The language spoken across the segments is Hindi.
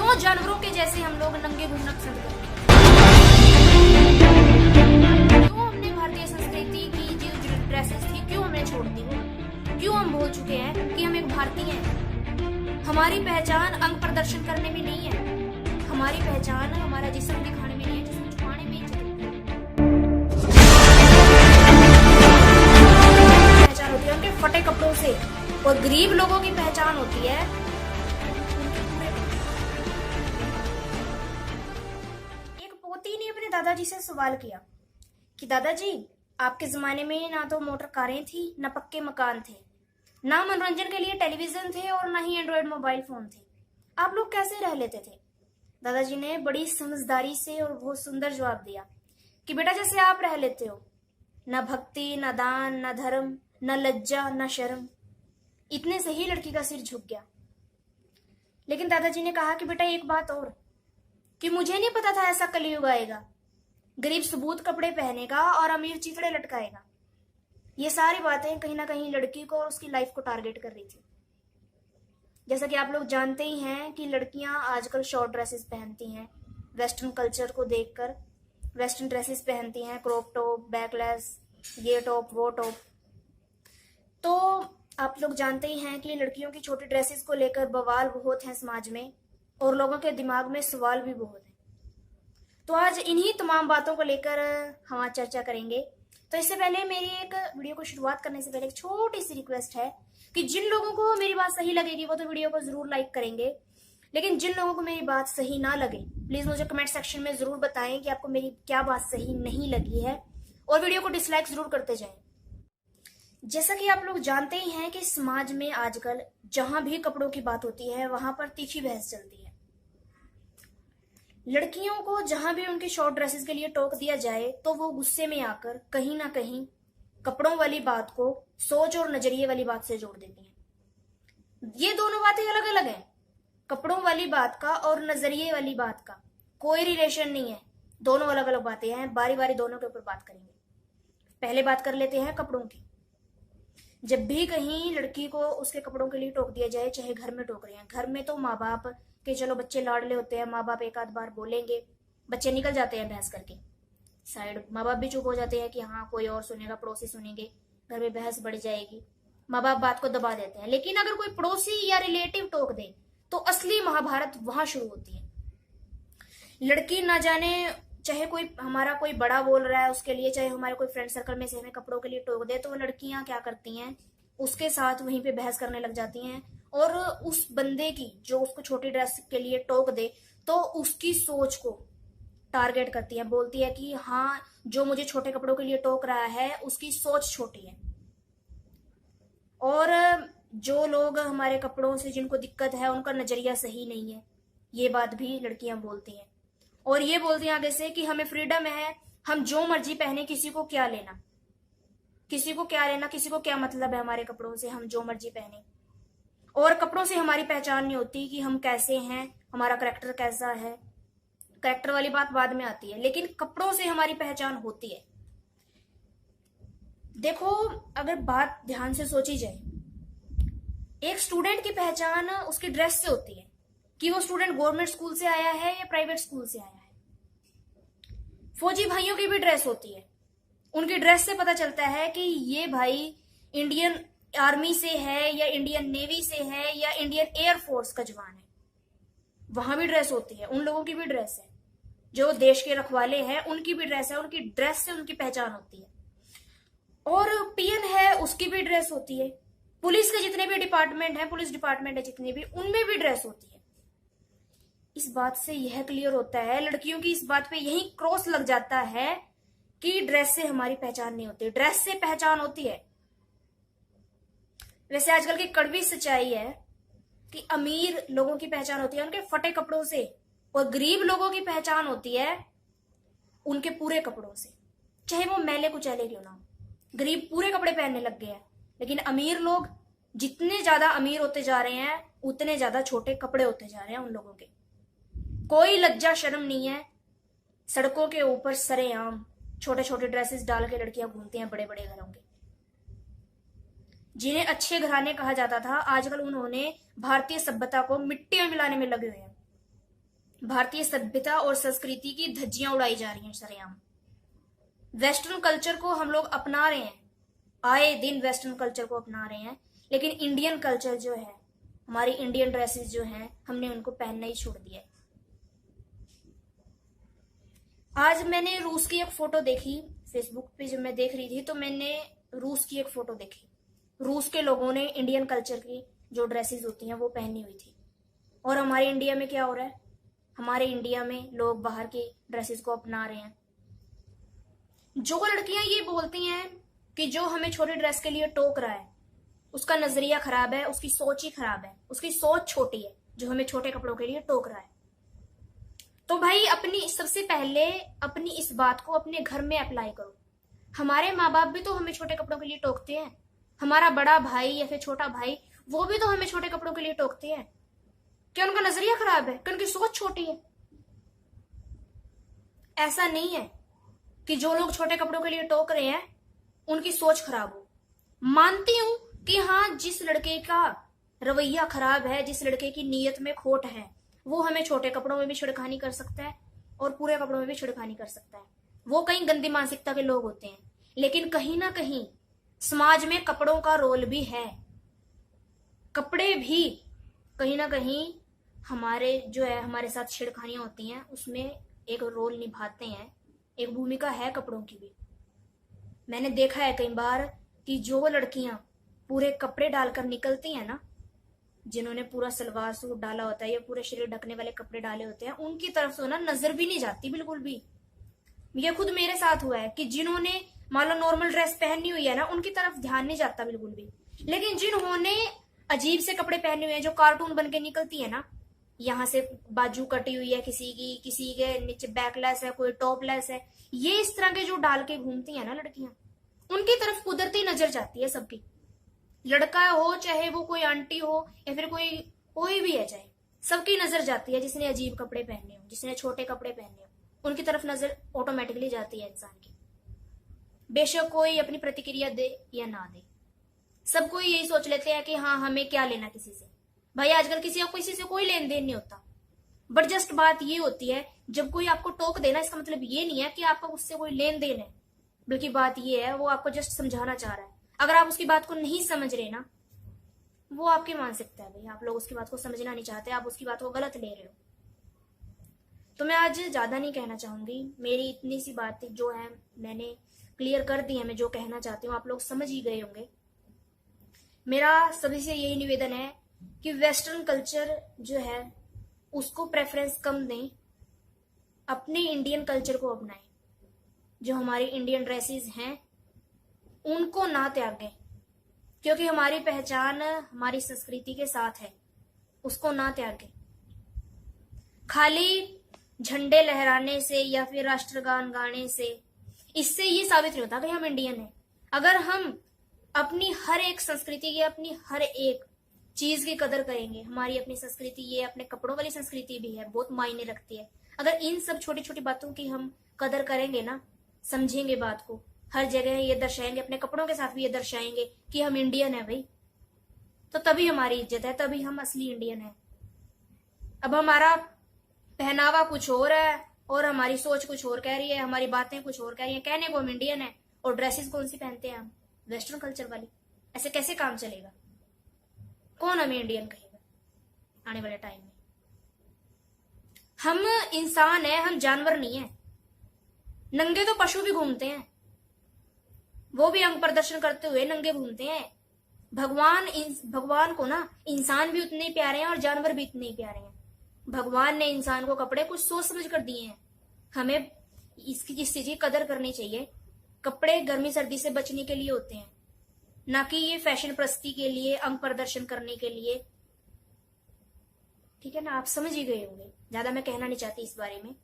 क्यों जानवरों के जैसे हम लोग नंगे घूमना पसंद करते हैं? क्यों हमने भारतीय संस्कृति की जो ड्रेसेस थी क्यों हमने छोड़ दी वो? क्यों हम भूल चुके हैं कि हम एक भारतीय हैं? हमारी पहचान अंग प्रदर्शन करने में नहीं है, हमारी पहचान हमारा जिस्म दिखाने में नहीं है, जिस्म छुपाने में पहचान होती है उनके फटे कपड़ों से। और गरीब लोगों की पहचान होती है एक पोती ने अपने दादाजी से सवाल किया कि दादाजी, आपके जमाने में ना तो मोटर कारें थी, ना पक्के मकान थे, ना मनोरंजन के लिए टेलीविजन थे और ना ही एंड्रॉयड मोबाइल फोन थे, आप लोग कैसे रह लेते थे? दादाजी ने बड़ी समझदारी से और बहुत सुंदर जवाब दिया कि बेटा, जैसे आप रह लेते हो, ना भक्ति, ना दान, ना धर्म, ना लज्जा, ना शर्म। इतने से ही लड़की का सिर झुक गया। लेकिन दादाजी ने कहा कि बेटा एक बात और, कि मुझे नहीं पता था ऐसा कलयुग आएगा, गरीब सबूत कपड़े पहनेगा और अमीर चिथड़े लटकाएगा। ये सारी बातें कहीं ना कहीं लड़की को और उसकी लाइफ को टारगेट कर रही थी। जैसा कि आप लोग जानते ही हैं कि लड़कियां आजकल शॉर्ट ड्रेसेस पहनती हैं, वेस्टर्न कल्चर को देखकर वेस्टर्न ड्रेसेस पहनती हैं, क्रॉप टॉप, बैकलेस, ये टॉप, वो टॉप। तो आप लोग जानते ही हैं कि लड़कियों की छोटी ड्रेसेस को लेकर बवाल बहुत है समाज में और लोगों के दिमाग में सवाल भी बहुत है। तो आज इन्हीं तमाम बातों को लेकर हम आज चर्चा करेंगे। तो इससे पहले मेरी एक वीडियो को शुरुआत करने से पहले एक छोटी सी रिक्वेस्ट है कि जिन लोगों को मेरी बात सही लगेगी वो तो वीडियो को जरूर लाइक करेंगे, लेकिन जिन लोगों को मेरी बात सही ना लगे प्लीज मुझे कमेंट सेक्शन में जरूर बताएं कि आपको मेरी क्या बात सही नहीं लगी है और वीडियो को डिसलाइक जरूर करते जाएं। जैसा कि आप लोग जानते ही हैं कि समाज में आजकल जहां भी कपड़ों की बात होती है वहां पर तीखी बहस चलती है। लड़कियों को जहां भी उनकी शॉर्ट ड्रेसेस के लिए टोक दिया जाए तो वो गुस्से में आकर कहीं ना कहीं कपड़ों वाली बात को सोच और नजरिए वाली बात से जोड़ देती हैं। ये दोनों बातें अलग अलग हैं। कपड़ों वाली बात का और नजरिए वाली बात का कोई रिलेशन नहीं है, दोनों अलग अलग बातें हैं। बारी बारी दोनों के ऊपर बात करेंगे। पहले बात कर लेते हैं कपड़ों की। जब भी कहीं लड़की को उसके कपड़ों के लिए टोक दिया जाए, चाहे घर में टोक रहे हैं, घर में तो माँ बाप के चलो बच्चे लाडले होते हैं, माँ बाप एक आध बार बोलेंगे, बच्चे निकल जाते हैं बहस करके साइड, माँ बाप भी चुप हो जाते हैं कि हाँ कोई और सुनेगा, पड़ोसी सुनेंगे, घर में बहस बढ़ जाएगी, माँ बाप बात को दबा देते हैं। लेकिन अगर कोई पड़ोसी या रिलेटिव टोक दे तो असली महाभारत वहां शुरू होती है। लड़की ना जाने, चाहे कोई हमारा कोई बड़ा बोल रहा है उसके लिए, चाहे हमारे कोई फ्रेंड सर्कल में से हमें कपड़ों के लिए टोक दे, तो लड़कियां क्या करती हैं, उसके साथ वहीं पे बहस करने लग जाती हैं और उस बंदे की जो उसको छोटी ड्रेस के लिए टोक दे तो उसकी सोच को टारगेट करती है, बोलती है कि हाँ जो मुझे छोटे कपड़ों के लिए टोक रहा है उसकी सोच छोटी है। और जो लोग हमारे कपड़ों से जिनको दिक्कत है उनका नजरिया सही नहीं है, ये बात भी लड़कियां बोलती हैं। और ये बोलती हैं आगे से कि हमें फ्रीडम है, हम जो मर्जी पहने, किसी को क्या लेना, किसी को क्या लेना, किसी को क्या मतलब है हमारे कपड़ों से, हम जो मर्जी पहने। और कपड़ों से हमारी पहचान नहीं होती कि हम कैसे हैं, हमारा करेक्टर कैसा है। करेक्टर वाली बात बाद में आती है, लेकिन कपड़ों से हमारी पहचान होती है। देखो, अगर बात ध्यान से सोची जाए, एक स्टूडेंट की पहचान उसकी ड्रेस से होती है कि वो स्टूडेंट गवर्नमेंट स्कूल से आया है या प्राइवेट स्कूल से आया है। फौजी भाइयों की भी ड्रेस होती है, उनकी ड्रेस से पता चलता है कि ये भाई इंडियन आर्मी से है या इंडियन नेवी से है या इंडियन एयरफोर्स का जवान है। वहां भी ड्रेस होती है, उन लोगों की भी ड्रेस है, जो देश के रखवाले हैं उनकी भी ड्रेस है, उनकी ड्रेस से उनकी पहचान होती है। और पीएन है, उसकी भी ड्रेस होती है। पुलिस के जितने भी डिपार्टमेंट है, पुलिस डिपार्टमेंट है जितने भी, उनमें भी ड्रेस होती है। इस बात से यह क्लियर होता है, लड़कियों की इस बात पे यही क्रॉस लग जाता है कि ड्रेस से हमारी पहचान नहीं होती, ड्रेस से पहचान होती है। वैसे आजकल की कड़वी सच्चाई है कि अमीर लोगों की पहचान होती है उनके फटे कपड़ों से और गरीब लोगों की पहचान होती है उनके पूरे कपड़ों से, चाहे वो मैले कुचैले क्यों ना हो। गरीब पूरे कपड़े पहनने लग गए हैं, लेकिन अमीर लोग जितने ज्यादा अमीर होते जा रहे हैं उतने ज्यादा छोटे कपड़े होते जा रहे हैं उन लोगों के। कोई लज्जा शर्म नहीं है, सड़कों के ऊपर सरेआम छोटे छोटे ड्रेसेस डाल के लड़कियां घूमती हैं बड़े बड़े घरों के। जिन्हें अच्छे घराने कहा जाता था, आजकल उन्होंने भारतीय सभ्यता को मिट्टी में मिलाने में लगे हुए हैं। भारतीय सभ्यता और संस्कृति की धज्जियां उड़ाई जा रही हैं सरेआम। वेस्टर्न कल्चर को हम लोग अपना रहे हैं, आए दिन वेस्टर्न कल्चर को अपना रहे हैं, लेकिन इंडियन कल्चर जो है, हमारी इंडियन ड्रेसेस जो हैं, हमने उनको पहनना ही छोड़ दिया है। आज मैंने रूस की एक फोटो देखी फेसबुक पे, जब मैं देख रही थी तो मैंने रूस की एक फोटो देखी। रूस के लोगों ने इंडियन कल्चर की जो ड्रेसेस होती हैं वो पहनी हुई थी। और हमारे इंडिया में क्या हो रहा है? हमारे इंडिया में लोग बाहर की ड्रेसेस को अपना रहे हैं। जो लड़कियां ये बोलती हैं कि जो हमें छोटी ड्रेस के लिए टोक रहा है उसका नजरिया खराब है, उसकी सोच ही खराब है, उसकी सोच छोटी है, जो हमें छोटे कपड़ों के लिए टोक रहा है। तो भाई सबसे पहले अपनी इस बात को अपने घर में अप्लाई करो। हमारे माँ बाप भी तो हमें छोटे कपड़ों के लिए टोकते हैं। हमारा बड़ा भाई या फिर छोटा भाई, वो भी तो हमें छोटे कपड़ों के लिए टोकते हैं। क्या उनका नजरिया खराब है? क्या उनकी सोच छोटी है? ऐसा नहीं है कि जो लोग छोटे कपड़ों के लिए टोक रहे हैं उनकी सोच खराब हो। मानती हूं कि हाँ, जिस लड़के का रवैया खराब है, जिस लड़के की नीयत में खोट है, वो हमें छोटे कपड़ों में भी छिड़खानी कर सकता है और पूरे कपड़ों में भी छिड़खानी कर सकता है। वो कहीं गंदी मानसिकता के लोग होते हैं, लेकिन कहीं ना कहीं समाज में कपड़ों का रोल भी है। कपड़े भी कहीं ना कहीं हमारे जो है, हमारे साथ छिड़खानियां होती हैं उसमें एक रोल निभाते हैं, एक भूमिका है कपड़ों की भी। मैंने देखा है कई बार कि जो लड़कियां पूरे कपड़े डालकर निकलती हैं ना, जिन्होंने पूरा सलवार सूट डाला होता है या पूरे शरीर ढकने वाले कपड़े डाले होते हैं, उनकी तरफ से ना नजर भी नहीं जाती बिल्कुल भी। ये खुद मेरे साथ हुआ है कि जिन्होंने मान लो नॉर्मल ड्रेस पहनी हुई है ना, उनकी तरफ ध्यान नहीं जाता बिल्कुल भी। लेकिन जिन्होंने अजीब से कपड़े पहने हुए हैं, जो कार्टून बन के निकलती है ना, यहाँ से बाजू कटी हुई है किसी की, किसी के नीचे बैकलेस है, कोई टॉपलेस है, ये इस तरह के जो डाल के घूमती है ना लड़कियां, उनकी तरफ कुदरती नजर जाती है सबकी। लड़का हो चाहे वो कोई आंटी हो या फिर कोई भी है, चाहे सबकी नजर जाती है। जिसने अजीब कपड़े पहने हो, जिसने छोटे कपड़े पहने हो, उनकी तरफ नजर ऑटोमेटिकली जाती है इंसान की। बेशक कोई अपनी प्रतिक्रिया दे या ना दे, सब कोई यही सोच लेते हैं कि हाँ, हमें क्या लेना किसी से। भाई आजकल किसी से कोई लेन देन नहीं होता। बट जस्ट बात ये होती है, जब कोई आपको टोक देना, इसका मतलब ये नहीं है कि आपका उससे कोई लेन देन है, बल्कि बात ये है वो आपको जस्ट समझाना चाह रहा है। अगर आप उसकी बात को नहीं समझ रहे ना, वो आपकी मानसिकता है भाई, आप लोग उसकी बात को समझना नहीं चाहते, आप उसकी बात को गलत ले रहे हो। तो मैं आज ज्यादा नहीं कहना चाहूंगी, मेरी इतनी सी बात जो है मैंने क्लियर कर दी है। मैं जो कहना चाहती हूँ आप लोग समझ ही गए होंगे। मेरा सभी से यही निवेदन है कि वेस्टर्न कल्चर जो है उसको प्रेफरेंस कम दें, अपने इंडियन कल्चर को अपनाएं। जो हमारी इंडियन ड्रेसेस हैं उनको ना त्यागें, क्योंकि हमारी पहचान हमारी संस्कृति के साथ है, उसको ना त्यागें। खाली झंडे लहराने से या फिर राष्ट्रगान गाने से इससे ये साबित नहीं होता कि हम इंडियन हैं। अगर हम अपनी हर एक संस्कृति की, अपनी हर एक चीज की कदर करेंगे, हमारी अपनी संस्कृति, ये अपने कपड़ों वाली संस्कृति भी है, बहुत मायने रखती है। अगर इन सब छोटी छोटी बातों की हम कदर करेंगे ना, समझेंगे बात को, हर जगह ये दर्शाएंगे, अपने कपड़ों के साथ भी ये दर्शाएंगे कि हम इंडियन है भाई, तो तभी हमारी इज्जत है, तभी हम असली इंडियन है। अब हमारा पहनावा कुछ और है और हमारी सोच कुछ और कह रही है, हमारी बातें कुछ और कह रही है। कहने को हम इंडियन है और ड्रेसेस कौन सी पहनते हैं हम? वेस्टर्न कल्चर वाली। ऐसे कैसे काम चलेगा? कौन हमें इंडियन कहेगा आने वाले टाइम में? हम इंसान है, हम जानवर नहीं है। नंगे तो पशु भी घूमते हैं, वो भी अंग प्रदर्शन करते हुए नंगे घूमते हैं। भगवान को ना इंसान भी उतने ही प्यारे हैं और जानवर भी इतने ही प्यारे हैं। भगवान ने इंसान को कपड़े कुछ सोच समझ कर दिए हैं, हमें इसकी इस चीज की कदर करनी चाहिए। कपड़े गर्मी सर्दी से बचने के लिए होते हैं, ना कि ये फैशन प्रस्ती के लिए, अंग प्रदर्शन करने के लिए। ठीक है ना? आप समझ ही गए होंगे, ज्यादा मैं कहना नहीं चाहती इस बारे में,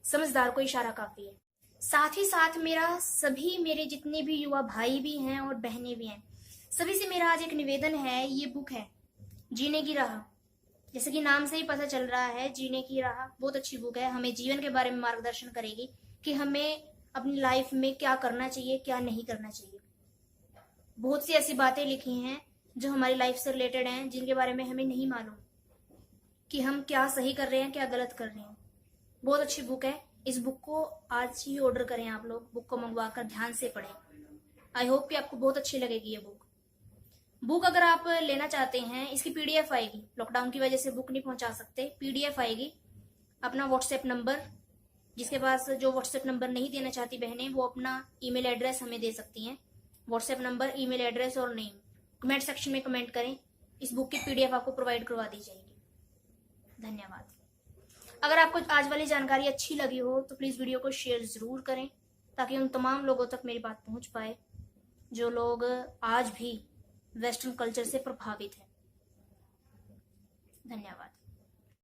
समझदार को इशारा काफी है। साथ ही साथ मेरे जितने भी युवा भाई भी हैं और बहनें भी हैं, सभी से मेरा आज एक निवेदन है। ये बुक है जीने की राह, जैसे कि नाम से ही पता चल रहा है, जीने की राह बहुत अच्छी बुक है। हमें जीवन के बारे में मार्गदर्शन करेगी कि हमें अपनी लाइफ में क्या करना चाहिए, क्या नहीं करना चाहिए। बहुत सी ऐसी बातें लिखी हैं जो हमारी लाइफ से रिलेटेड हैं, जिनके बारे में हमें नहीं मालूम कि हम क्या सही कर रहे हैं, क्या गलत कर रहे हैं। बहुत अच्छी बुक है। इस बुक को आज ही ऑर्डर करें, आप लोग बुक को मंगवा कर ध्यान से पढ़ें। आई होप कि आपको बहुत अच्छी लगेगी ये बुक अगर आप लेना चाहते हैं, इसकी पीडीएफ आएगी। लॉकडाउन की वजह से बुक नहीं पहुंचा सकते, पीडीएफ आएगी। अपना व्हाट्सएप नंबर, जिसके पास जो व्हाट्सएप नंबर नहीं देना चाहती बहनें, वो अपना ईमेल एड्रेस हमें दे सकती हैं। व्हाट्सएप नंबर, ईमेल एड्रेस और नेम कमेंट सेक्शन में कमेंट करें। इस बुक की पीडीएफ आपको प्रोवाइड करवा दी जाएगी। धन्यवाद। अगर आपको आज वाली जानकारी अच्छी लगी हो तो प्लीज वीडियो को शेयर जरूर करें, ताकि उन तमाम लोगों तक मेरी बात पहुंच पाए जो लोग आज भी वेस्टर्न कल्चर से प्रभावित हैं। धन्यवाद।